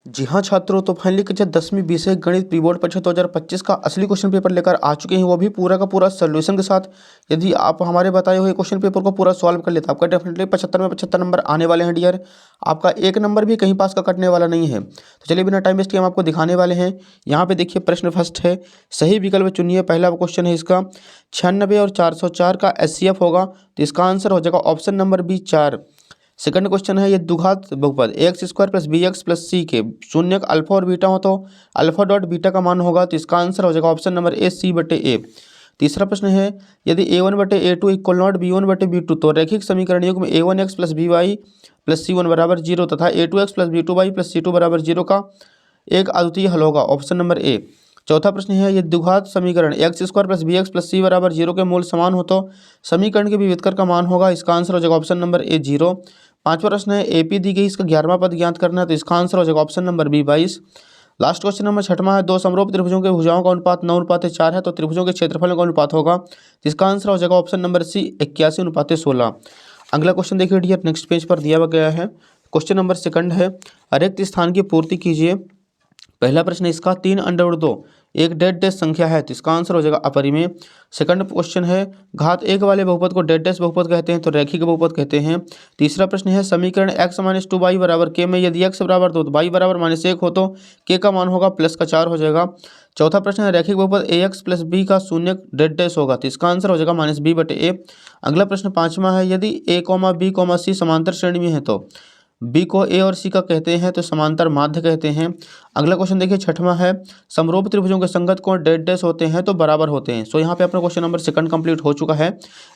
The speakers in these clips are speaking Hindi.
जी हाँ छात्रों, तो फाइनली कक्षा 10वीं विषय गणित प्री बोर्ड परीक्षा 2025 का असली क्वेश्चन पेपर लेकर आ चुके हैं, वो भी पूरा का पूरा सोल्यूशन के साथ। यदि आप हमारे बताए हुए क्वेश्चन पेपर को पूरा सॉल्व कर लेते, आपका डेफिनेटली 75 में 75 नंबर आने वाले हैं डियर। आपका एक नंबर भी कहीं पास का कटने वाला नहीं है। तो चलिए बिना टाइम वेस्ट किए हम आपको दिखाने वाले हैं। यहाँ पे देखिए प्रश्न फर्स्ट है, सही विकल्प चुनिए। पहला क्वेश्चन है इसका 96 और 404 का HCF होगा, तो इसका आंसर हो जाएगा option number B 4। Second question है, ये द्विघात बहुपद X square plus B X plus C के शून्य अल्फा और बीटा हो तो अल्फा डॉट बीटा का मान होगा, तो इसका आंसर हो जाएगा ऑप्शन नंबर ए सी बटे ए। तीसरा प्रश्न है, यदि A1 बटे A2 इक्वल नॉट B1 बटे B2 तो रैखिक समीकरण युग्म A1 x plus b y plus C1 बराबर 0 तथा A2 x plus B2 Y plus C2 बराबर 0 का एक अद्वितीय हल होगा, ऑप्शन नंबर ए। चौथा प्रश्न है, ये द्विघात समीकरण X square plus B X plus C बराबर 0 के मूल समान हो तो समीकरण के विविधकर का मान होगा, इसका आंसर हो जाएगा ऑप्शन नंबर ए 0। पांचवा प्रश्न है, एपी दी गई, इसका 11वां पद ज्ञात करना है, तो इसका आंसर हो जाएगा option number B 22। Last question number छठवां है, दो समरूप त्रिभुजों के भुजाओं का अनुपात 9:4 है तो त्रिभुजों के क्षेत्रफल का अनुपात होगा, तो इसका आंसर हो जाएगा ऑप्शन नंबर सी 81:16। अगला क्वेश्चन देखिए डियर, नेक्स्ट पेज पर दिया गया है। क्वेश्चन नंबर सेकंड है, रिक्त स्थान की पूर्ति कीजिए। पहला प्रश्न इसका 3√2 एक डेड डैश संख्या है, तो इसका आंसर हो जाएगा अपरिमेय। सेकंड क्वेश्चन है, घात एक वाले बहुपद को डेड डैश बहुपद कहते हैं तो रैखिक बहुपद कहते हैं। तीसरा प्रश्न है, समीकरण x - 2y बराबर k में यदि x बराबर 2 तो y बराबर -1 हो तो k का मान होगा प्लस का 4 हो जाएगा। चौथा प्रश्न है, रैखिक बहुपद ax प्लस b का शून्य डेड डैश होगा, तो इसका आंसर हो जाएगा -b बटे a। अगला प्रश्न पांचवा है, यदि a, b, c समांतर श्रेणी में है तो बी को ए और सी का कहते हैं तो समांतर माध्य कहते हैं। अगला क्वेश्चन देखिए छठवां है, समरूप त्रिभुजों के संगत कोण डेड डैश होते हैं तो बराबर होते हैं। सो यहाँ पे अपना क्वेश्चन नंबर सेकंड कंप्लीट हो चुका है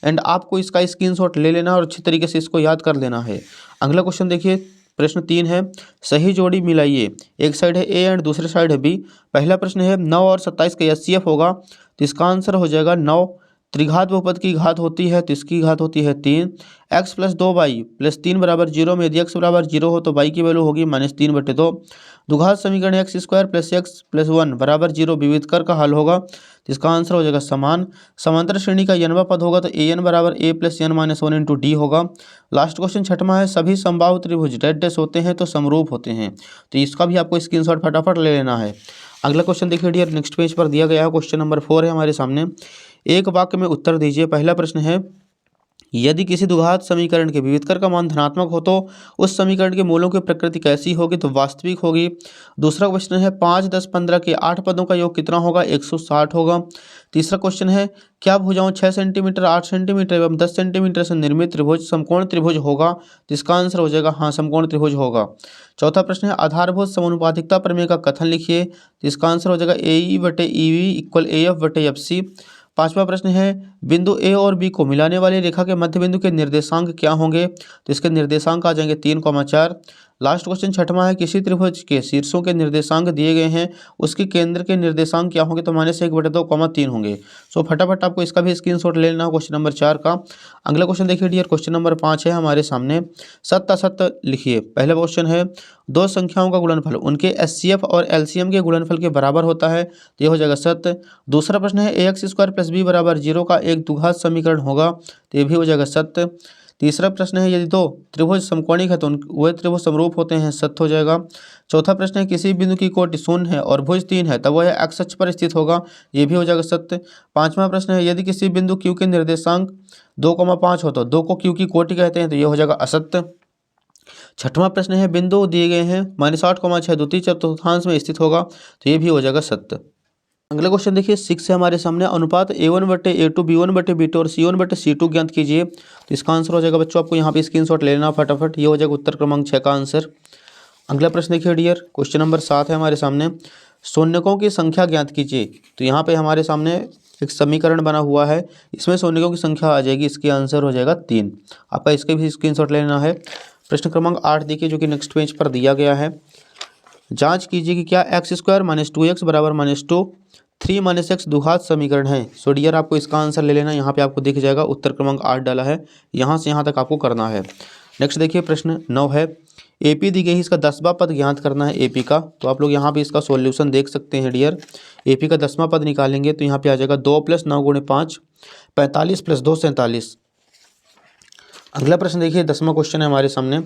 एंड आपको इसका स्क्रीनशॉट ले लेना और अच्छी तरीके से इसको याद कर लेना है। अगला क्वेश्चन देखिए, प्रश्न 3 है, सही जोड़ी मिलाइए। एक साइड है ए एंड दूसरे साइड है बी। पहला प्रश्न है, 9 और 27 का HCF होगा, तो इसका आंसर हो जाएगा 9। त्रिघात बहुपद की घात होती है तो इसकी घात होती है 3। x प्लस 2y प्लस 3 बराबर 0 में यदि x बराबर 0 हो तो y की वैल्यू होगी -3 बटे 2। द्विघात समीकरण X square plus x plus 1 बराबर 0 विविधकर का हल होगा, तो इसका आंसर हो जाएगा समान। समांतर श्रेणी का n वां पद होगा तो an बराबर a plus n minus 1 into D होगा। लास्ट क्वेश्चन छठवां है, सभी समबाहु त्रिभुज डेड डैश होते हैं तो समरूप होते हैं, तो इसका भी आपको स्क्रीनशॉट फटाफट ले लेना है। अगला क्वेश्चन देखिए डियर, नेक्स्ट पेज पर दिया गया है। क्वेश्चन नंबर 4 है हमारे सामने, एक वाक्य में उत्तर दीजिए। पहला प्रश्न है, यदि किसी द्विघात समीकरण के विविधकर का मान धनात्मक हो तो उस समीकरण के मूलों की प्रकृति कैसी होगी, तो वास्तविक होगी। दूसरा क्वेश्चन है, 5, 10, 15 के 8 पदों का योग कितना होगा, 160 होगा। तीसरा क्वेश्चन है, क्या भुजाओं 6 सेंटीमीटर 8 सेंटीमीटर एवं 10 सेंटीमीटर से निर्मित त्रिभुज समकोण त्रिभुज होगा, तो इसका आंसर हो जाएगा हाँ समकोण त्रिभुज होगा। चौथा प्रश्न है, आधारभूत समानुपातिकता प्रमेय का कथन लिखिए, तो इसका आंसर हो जाएगा AE बटे EV इक्वल AF बटे FC। पांचवा प्रश्न है, बिंदु ए और बी को मिलाने वाली रेखा के मध्य बिंदु के निर्देशांक क्या होंगे, तो इसके निर्देशांक आ जाएंगे 3,4। लास्ट क्वेश्चन छठवां है, किसी त्रिभुज के शीर्षों के निर्देशांक दिए गए हैं, उसके केंद्र के निर्देशांक क्या होंगे, तो -1/2,3 होंगे। सो फटाफट आपको इसका भी स्क्रीनशॉट ले लेना क्वेश्चन नंबर 4 का। अगला क्वेश्चन देखिए डियर, क्वेश्चन नंबर 5 है हमारे सामने, सत्य असत्य लिखिए। पहला क्वेश्चन है, दो संख्याओं का गुणनफल उनके HCF और LCM के गुणनफल के बराबर होता है, तो ये हो जाएगा सत्य। दूसरा प्रश्न है, ax स्क्वायर प्लस बी बराबर 0 का एक द्विघात समीकरण होगा, तो ये भी हो जाएगा सत्य। तीसरा प्रश्न है, यदि दो त्रिभुज समकोणिक है तो वह त्रिभुज समरूप होते हैं, सत्य हो जाएगा। चौथा प्रश्न है, किसी बिंदु की कोटि 0 है और भुज 3 है तब वह x अक्ष पर स्थित होगा, ये भी हो जाएगा सत्य। पांचवा प्रश्न है, यदि किसी बिंदु q के निर्देशांक 2,5 हो तो 2 को q की कोटि कहते हैं, तो ये हो जाएगा असत्य। छठवां प्रश्न है, बिंदु दिए गए हैं -8,6 द्वितीय चतुर्थांश में स्थित होगा, तो ये भी हो जाएगा सत्य। अगला क्वेश्चन देखिए 6 है हमारे सामने, अनुपात A1 बटे A2 B1 बटे B2 और C1 बटे C2 ज्ञात कीजिए, तो इसका आंसर हो जाएगा बच्चों, आपको यहाँ पे स्क्रीनशॉट ले लेना फटाफट, ये हो जाएगा उत्तर क्रमांक 6 का आंसर। अगला प्रश्न देखिए डियर, क्वेश्चन नंबर 7 है हमारे सामने, शून्यकों की संख्या ज्ञात कीजिए। तो यहाँ पे हमारे सामने एक समीकरण बना हुआ है, इसमें शून्यकों की संख्या आ जाएगी, इसकी आंसर हो जाएगा 3। आपका इसके भी स्क्रीनशॉट लेना है। प्रश्न क्रमांक 8 देखिए, जो कि नेक्स्ट पेज पर दिया गया है, जांच कीजिए कि क्या x स्क्वायर -2x बराबर -2 3 - x द्विघात समीकरण है। सो डियर आपको इसका आंसर ले लेना, यहाँ पे आपको दिख जाएगा उत्तर क्रमांक 8 डाला है, यहाँ से यहाँ तक आपको करना है। नेक्स्ट देखिए प्रश्न 9 है, AP दी गई, इसका 10वां पद ज्ञात करना है AP का। तो आप लोग यहाँ पे इसका सॉल्यूशन देख सकते हैं डियर। AP का 10वां पद निकालेंगे तो यहाँ पे आ जाएगा 2 + 9 × 5 45 + 2 47। अगला प्रश्न देखिए 10वां क्वेश्चन है हमारे सामने,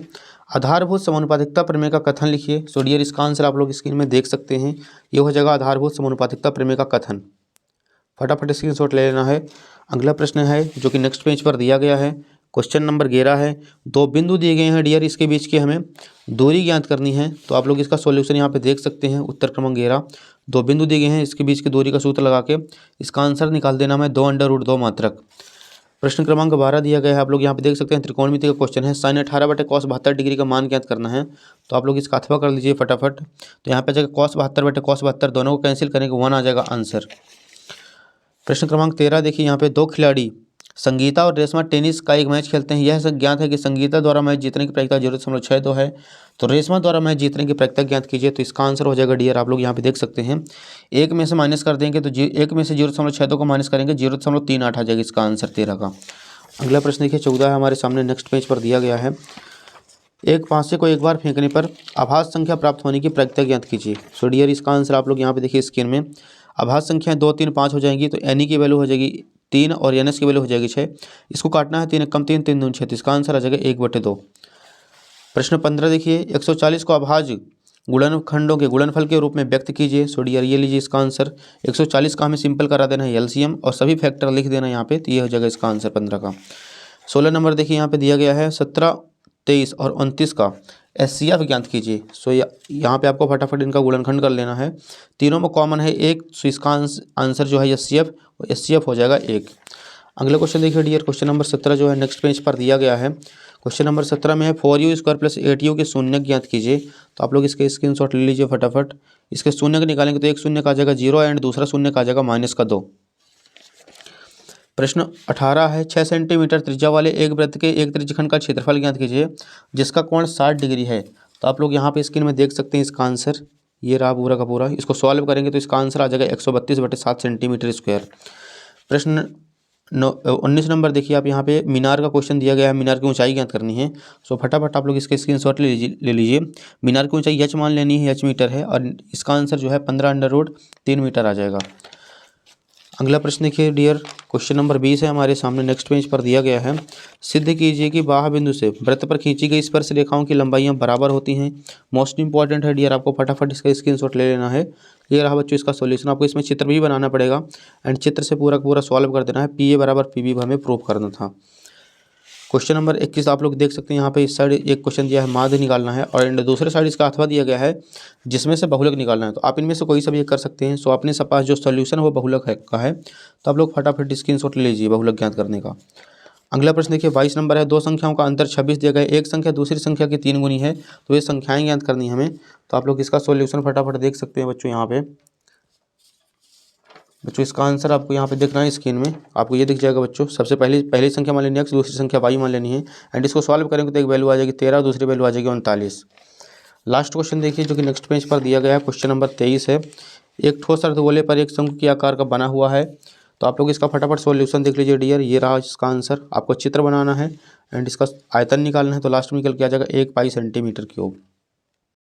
आधारभूत समानुपातिकता प्रमेय का कथन लिखिए। सो डियर इसका आंसर आप लोग स्क्रीन में देख सकते हैं, ये हो जाएगा आधारभूत समानुपातिकता प्रमेय का कथन। फटाफट स्क्रीनशॉट ले लेना है। अगला प्रश्न है जो कि नेक्स्ट पेज पर दिया गया है, क्वेश्चन नंबर 11 है। दो बिंदु दिए गए हैं डियर, इसके बीच की हमें दूरी ज्ञात करनी है। तो आप लोग इसका सॉल्यूशन यहाँ पे देख सकते हैं। उत्तर क्रमांक 11, दो बिंदु दिए गए हैं, इसके बीच की दूरी का सूत्र लगा के इसका आंसर निकाल देना है 2√2 मात्रक। प्रश्न क्रमांक 12 दिया गया है, आप लोग यहाँ पे देख सकते हैं त्रिकोणमिति का क्वेश्चन है। sin 18/cos 72 डिग्री का मान ज्ञात करना है। तो आप लोग इसका अथवा कर लीजिए फटाफट। तो यहाँ पे जगह cos 72/cos 72 दोनों को कैंसिल करेंगे, 1 आ जाएगा आंसर। प्रश्न क्रमांक 13 देखिए, यहाँ पे दो खिलाड़ी संगीता और रेशमा टेनिस का एक मैच खेलते हैं। यह ज्ञात है कि संगीता द्वारा मैच जीतने की प्रायिकता 0.62 है, तो रेशमा द्वारा मैच जीतने की प्रायिकता ज्ञात कीजिए। तो इसका आंसर हो जाएगा डियर, आप लोग यहाँ पे देख सकते हैं, एक में से माइनस कर देंगे तो एक में से 0.62 को माइनस करेंगे 0.38 आ जाएगा इसका आंसर 13 का। अगला प्रश्न देखिए 14 है हमारे सामने, नेक्स्ट पेज पर दिया गया है। एक पासे को एक बार फेंकने पर आभास संख्या प्राप्त होने की प्रायिकता ज्ञात कीजिए। सो डियर इसका आंसर आप लोग यहाँ पे देखिए स्क्रीन में, आभास संख्या 2, 3, 5 हो जाएगी। तो एन की वैल्यू हो जाएगी 3 और एन की वैल्यू हो जाएगी 6। इसको काटना है 3 कम 3, 3 दूनी 6, तो इसका आंसर आ जाएगा 1/2। प्रश्न 15 देखिए, 140 को अभाज्य गुणनखंडों के गुणनफल के रूप में व्यक्त कीजिए। सो डियर ये लीजिए इसका आंसर, 140 का हमें सिंपल करा देना है एलसीएम और सभी फैक्टर लिख देना यहाँ पे, तो ये हो जाएगा इसका आंसर 15 का। 16 नंबर देखिए यहाँ पे दिया गया है, 17, 23 और 29 का एचसीएफ ज्ञात कीजिए। सो यहाँ पे आपको फटाफट इनका गुणनखंड कर लेना है। तीनों में कॉमन है 1, सो इसका आंसर जो है एचसीएफ हो जाएगा 1। अगला क्वेश्चन देखिए डियर, क्वेश्चन नंबर 17 जो है नेक्स्ट पेज पर दिया गया है। क्वेश्चन नंबर 17 में है 4u² + 8u के शून्य ज्ञात कीजिए। तो आप लोग इसके स्क्रीनशॉट ले लीजिए फटाफट। इसके शून्य को निकालेंगे तो एक शून्य का आ जाएगा 0 एंड दूसरा शून्य का आ जाएगा -2। प्रश्न 18 है, 6 सेंटीमीटर त्रिज्या वाले एक वृत्त के एक त्रिज्यखंड का क्षेत्रफल ज्ञात कीजिए जिसका कोण 60 डिग्री है। तो आप लोग यहाँ पे स्क्रीन में देख सकते हैं इसका आंसर, ये रहा पूरा का पूरा। इसको सॉल्व करेंगे तो इसका आंसर आ जाएगा 132/7 सेंटीमीटर स्क्वायर। प्रश्न 19 नंबर देखिए, आप यहाँ पे मीनार का क्वेश्चन दिया गया है, मीनार की ऊंचाई ज्ञात करनी है। सो फटाफट आप लोग इसके स्क्रीनशॉट ले लीजिए। मीनार की ऊंचाई h मान लेनी है, h मीटर है, और इसका आंसर जो है 15√3 मीटर आ जाएगा। अगला प्रश्न देखिए डियर, क्वेश्चन नंबर 20 है हमारे सामने, नेक्स्ट पेज पर दिया गया है। सिद्ध कीजिए कि बाह्य बिंदु से वृत्त पर खींची गई स्पर्श रेखाओं की लंबाइयाँ बराबर होती हैं। मोस्ट इंपॉर्टेंट है डियर, आपको फटाफट इसका स्क्रीनशॉट ले लेना है। ये रहा बच्चों इसका सॉल्यूशन, आपको इसमें चित्र भी बनाना पड़ेगा एंड चित्र से पूरा पूरा सॉल्व कर देना है। PA = PB हमें प्रूव करना था। क्वेश्चन नंबर 21 आप लोग देख सकते हैं, यहाँ पे इस साइड एक क्वेश्चन दिया है माध्य निकालना है और दूसरे साइड इसका अथवा दिया गया है जिसमें से बहुलक निकालना है। तो आप इनमें से कोई सा भी कर सकते हैं। सो अपने पास जो सॉल्यूशन है वो बहुलक का है, तो आप लोग फटाफट स्क्रीनशॉट ले लीजिए बहुलक ज्ञात करने का। अगला प्रश्न देखिए 22 नंबर है, दो संख्याओं का अंतर 26 दिया गया है, एक संख्या दूसरी संख्या की 3 गुनी है, तो ये संख्याएँ ज्ञात करनी है हमें। तो आप लोग इसका सॉल्यूशन फटाफट देख सकते हैं बच्चों। यहाँ पे बच्चों इसका आंसर आपको यहाँ पे देखना है स्क्रीन में, आपको ये दिख जाएगा बच्चों। सबसे पहली संख्या मान लेनी है x, दूसरी संख्या y मान लेनी है एंड इसको सॉल्व करेंगे तो एक वैल्यू आ जाएगी 13 और दूसरी वैल्यू आ जाएगी 39। लास्ट क्वेश्चन देखिए जो कि नेक्स्ट पेज पर दिया गया है, क्वेश्चन नंबर 23 है। एक ठोस अर्धगोले पर एक शंकु के आकार का बना हुआ है। तो आप लोग इसका फटाफट सॉल्यूशन देख लीजिए डियर, ये रहा इसका आंसर। आपको चित्र बनाना है एंड इसका आयतन निकालना है, तो लास्ट में निकल के आ जाएगा 1 पाई सेंटीमीटर क्यूब।